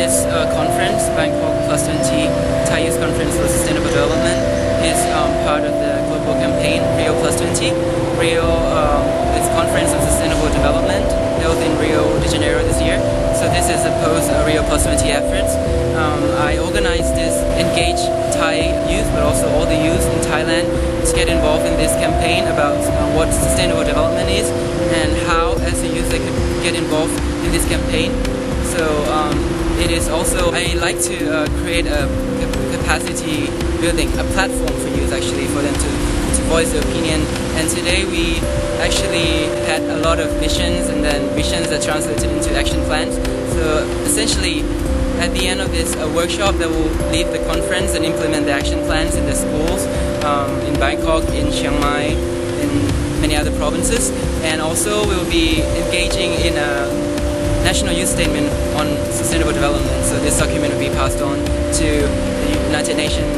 this conference, BBK+20 Thai Youth Conference for Sustainable Development, is part of the global campaign Rio+20. Rio is Conference on Sustainable Development held in Rio de Janeiro this year. So this is a post-Rio+20 efforts. I organized this Engage Thai youth, but also all the youth in Thailand to get involved in this campaign about what sustainable development is and how, as a youth, they could get involved in this campaign. So it is also, I like to create a capacity building, a platform for youth actually, for them to voice their opinion. And today we actually had a lot of visions, and then visions that translated into action plans. So essentially, at the end of this workshop, they will lead the conference and implement the action plans in the schools in Bangkok, in Chiang Mai, in many other provinces. And also we'll be engaging in a national youth statement on sustainable development. So this document will be passed on to the United Nations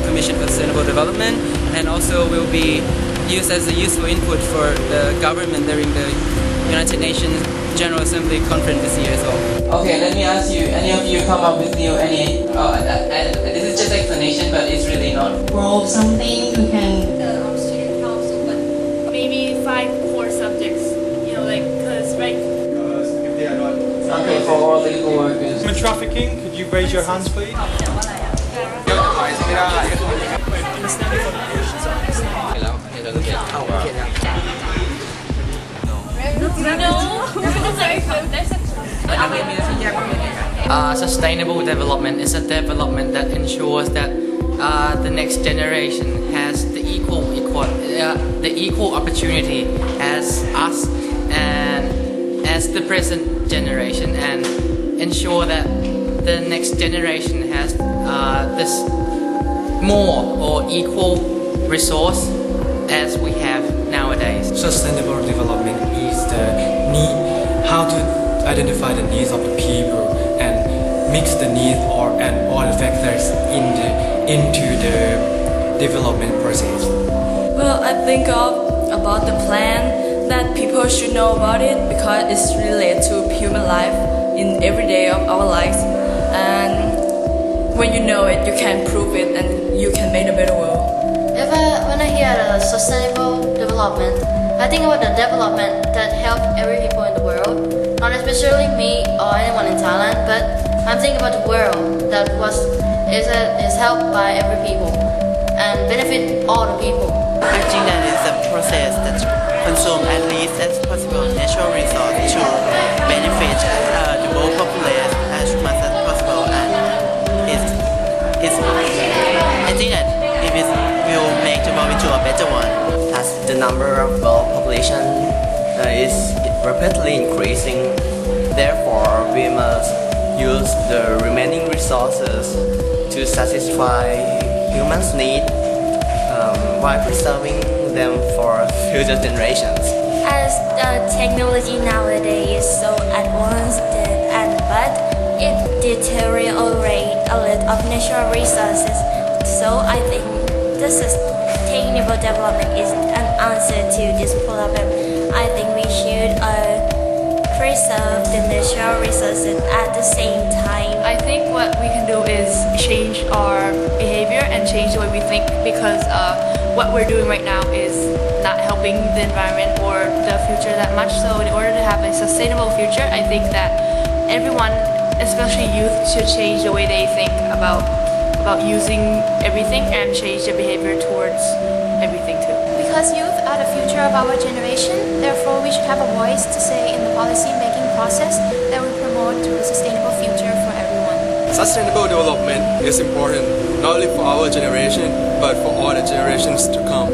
Commission for Sustainable Development, and also will be used as a useful input for the government during the United Nations General Assembly conference this year as well. Okay, let me ask you, any of you come up with any, this is just explanation, but it's really not. Roll something, we can... student council, but maybe 5 core subjects, you know, like, because if they are not... Okay, for all legal workers. Human trafficking, could you raise your hands please? Sustainable development is a development that ensures that the next generation has the equal opportunity as us and as the present generation, and ensure that the next generation has this more or equal resource as we have nowadays. Sustainable development is the need, how to identify the needs of the people and mix the needs and all the factors into the development process. Well, I think about the plan that people should know about it because it's related to human life in every day of our lives, and when you know it, you can prove it and you can make a better world. When I hear the sustainable development, I think about the development that help every people in the world, not especially me or anyone in Thailand, but I'm thinking about the world that is helped by every people and benefit all the people. I think that is a process that consume at least as possible natural resource to benefit the whole population as much as possible, and I think that it will make the world into a better one. As the number of world population is rapidly increasing, therefore we must use the remaining resources to satisfy humans' needs while preserving them for future generations. As technology nowadays is so advanced but it deteriorates a lot of natural resources. So I think the sustainable development is an answer to this problem. I think we should preserve the natural resources at the same time. I think what we can do is change our behavior and change the way we think, because what we're doing right now is not helping the environment or the future that much. So in order to have a sustainable future, I think that everyone, especially youth, should change the way they think about using everything and change their behavior towards everything too. Because youth are the future of our generation, therefore we should have a voice to say in the policy-making process that will promote to a sustainable future for everyone. Sustainable development is important not only for our generation, but for all the generations to come.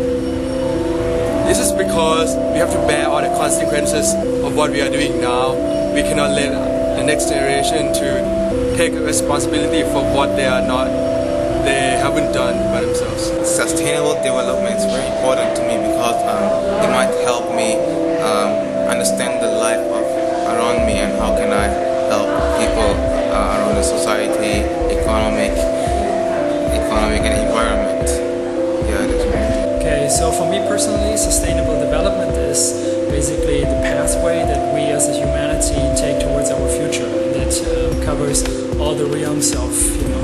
This is because we have to bear all the consequences of what we are doing now. We cannot let the next generation to take responsibility for what they haven't done by themselves. Sustainable development is very important to me because it might help me understand the life around me and how can I help people around the society, economic and environment. Yeah, that's right. Okay, so for me personally, sustainable development is basically the pathway that we as a humanity take towards our future. That covers all the realms of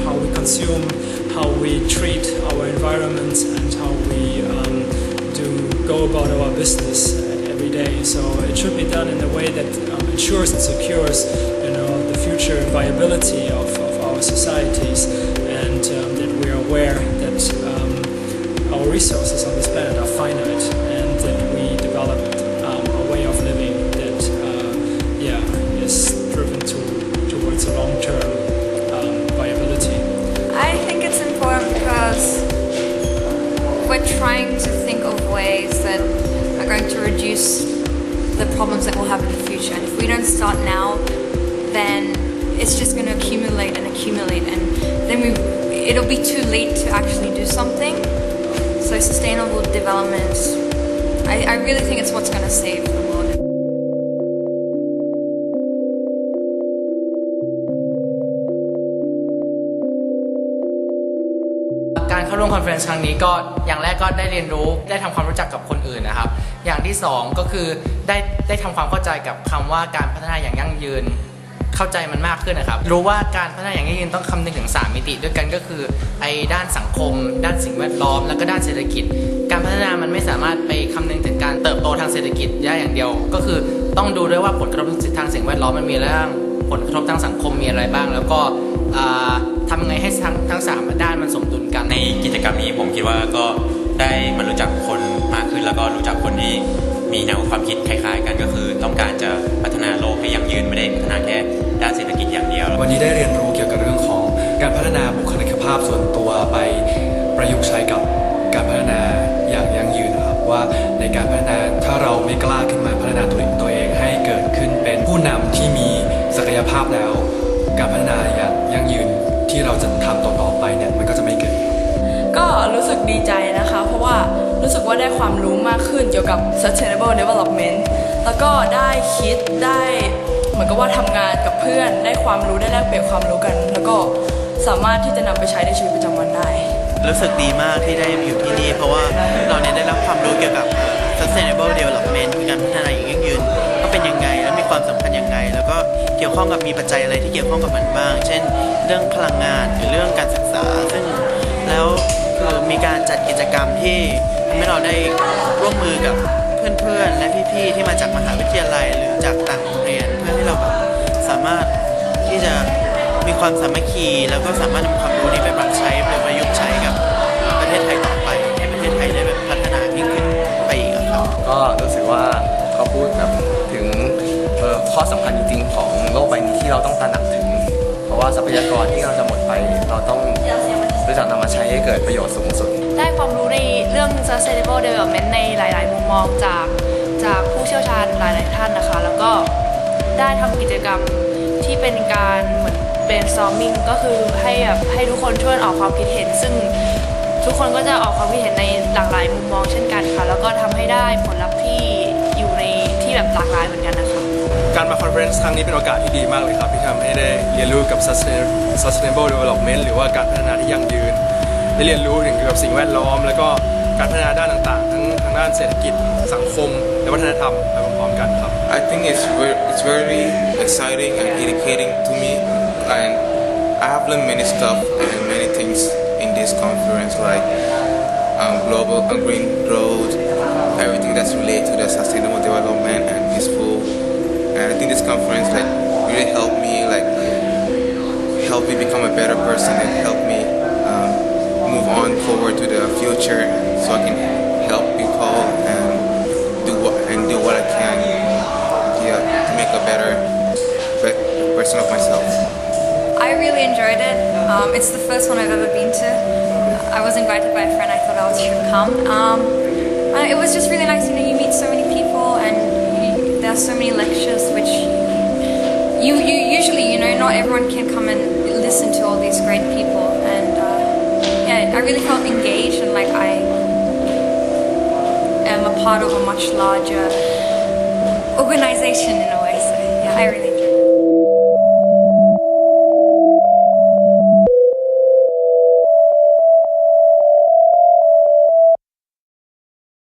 how we consume, how we treat our environment, and how we do go about our business every day. So it should be done in a way that ensures and secures the future viability of our societies, and that we are aware that our resources on this planet are finite, and that we develop a way of living that is driven towards a long-term viability. I think it's important because we're trying to think of ways that are going to reduce the problems that we'll have in the future. And if we don't start now, then it's just going to accumulate, and then it'll be too late to actually do something. So sustainable development, I really think it's what's going to save the world. การเข้าร่วมคอนเฟอเรนซ์ครั้งนี้ก็อย่างแรกก็ได้เรียนรู้ได้ทำความรู้จักกับคนอื่นนะครับอย่างที่สองก็คือได้ทำความเข้าใจกับคำว่าการพัฒนาอย่างยั่งยืนเข้าใจมันมากขึ้นนะครับรู้ว่าการพัฒนาอย่างยั่งยืนต้องคำนึงถึง3มิติด้วยกันก็คือด้านสังคมด้านสิ่งแวดล้อมแล้วก็ด้านเศรษฐกิจการพัฒนามันไม่สามารถไปคำนึงถึงการเติบโตทางเศรษฐกิจได้อย่างเดียวก็คือต้องดูด้วยว่าผลกระทบทางสิ่งแวดล้อมมันมีอะไรบ้างผลกระทบทางสังคมมีอะไรบ้างแล้วก็ทำยังไงให้ทั้ง3ด้านมันสมดุลกันในกิจกรรมนี้ผมคิดว่าก็ได้มารู้จักคนมากขึ้นแล้วก็รู้จักคนที่มีแนวความคิดคล้ายๆกันก็คือต้องการจะพัฒนาโลกให้ยั่งยืนไม่ได้พัฒนาแค่ด้านเศรษฐกิจอย่างเดียววันนี้ได้เรียนรู้เกี่ยวกับเรื่องของการพัฒนาบุคลิกภาพส่วนตัวไปประยุกต์ใช้กับการพัฒนาอย่างยั่งยืนนะครับว่าในการพัฒนาถ้าเราไม่กล้าขึ้นมาพัฒนาตัวเองให้เกิดขึ้นเป็นผู้นำที่มีศักยภาพแล้วการพัฒนาอย่างยั่งยืนที่เราจะทำต่อไปเนี่ยมันก็จะไม่เกิดก็รู้สึกดีใจนะคะเพราะว่ารู้สึกว่าได้ความรู้มากขึ้นเกี่ยวกับ sustainable development แล้วก็ได้คิดได้เหมือนกับว่าทำงานกับเพื่อนได้ความรู้ได้แลกเปลี่ยนความรู้กันแล้วก็สามารถที่จะนำไปใช้ในชีวิตประจำวันได้รู้สึกดีมากที่ได้อยู่ที่นี่เพราะว่าเราเนี่ยได้รับความรู้เกี่ยวกับ sustainable development คือการพัฒนาอย่างยั่งยืนก็เป็นยังไงและมีความสำคัญยังไงแล้วก็เกี่ยวข้องกับมีปัจจัยอะไรที่เกี่ยวข้องกับมันบ้างเช่นเรื่องพลังงานหรือเรื่องการศึกษาซึ่งแล้วคือมีการจัดกิจกรรมที่ทำให้เราได้ร่วมมือกับเพื่อนๆและพี่ๆที่มาจากมหาวิทยาลัยหรือจากต่างโรงเรียนเพื่อให้เราแบบสามารถที่จะมีความสามัคคีแล้วก็สามารถนำความรู้นี้ไปปรับใช้ไปประยุกต์ใช้กับประเทศไทยต่อไปให้ประเทศไทยได้แบบพัฒนายิ่งขึ้นไปอีกครับก็รู้สึกว่าเขาพูดแบบถึงข้อสำคัญจริงๆของโลกใบนี้ที่เราต้องตระหนักถึงเพราะว่าทรัพยากรที่เราจะหมดไปเราต้องรู้จักนำมาใช้ให้เกิดประโยชน์สูงสุดได้ความรู้ในเรื่อง sustainable development ในหลายๆมุมมองจากผู้เชี่ยวชาญหลายๆท่านนะคะแล้วก็ได้ทำกิจกรรมที่เป็นการเหมือน brainstorming ก็คือให้ทุกคนช่วยออกความคิดเห็นซึ่งทุกคนก็จะออกความคิดเห็นในหลากหลายมุมมองเช่นกันค่ะแล้วก็ทำให้ได้ผลลัพธ์ที่อยู่ในที่แบบหลากหลายเหมือนกันนะคะการมาคอนเฟอเรนซ์ครั้งนี้เป็นโอกาสที่ดีมากเลยครับที่ทำให้ได้เรียนรู้กับ sustainable development หรือว่าการพัฒนาที่ยั่งยืนได้เรียนรู้ถึงเกี่ยวกับสิ่งแวดล้อมแล้วก็การพัฒนาด้านต่างๆทั้งทางด้านเศรษฐกิจสังคมและวัฒนธรรมไปพร้อมๆกันครับ I think it's very exciting and educating to me and I have learned many stuff and many things in this conference like global and green growth everything that's related to the sustainable development and peaceful and I think this conference like really helped me become a better person and help me move on forward to the future so I can help people and do what I can to make a better version of myself. I really enjoyed it. It's the first one I've ever been to. I was invited by a friend. I thought I should come. It was just really nice. You meet so many people and there are so many lectures which you usually not everyone can come and listen to all these great people and I really felt engaged and like I am a part of a much larger organization in a way.